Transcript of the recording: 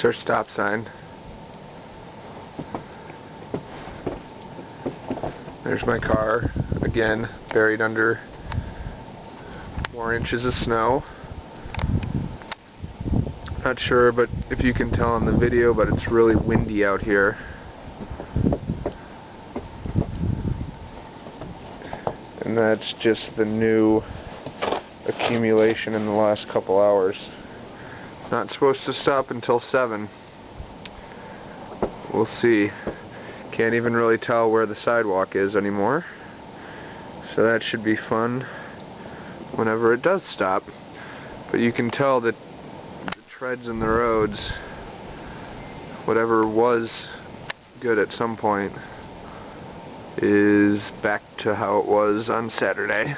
It's our stop sign. There's my car, again, buried under more inches of snow. Not sure, but if you can tell in the video, but it's really windy out here. And that's just the new accumulation in the last couple hours. Not supposed to stop until 7. We'll see. Can't even really tell where the sidewalk is anymore. So that should be fun whenever it does stop. But you can tell that the treads in the roads, whatever was good at some point, is back to how it was on Saturday.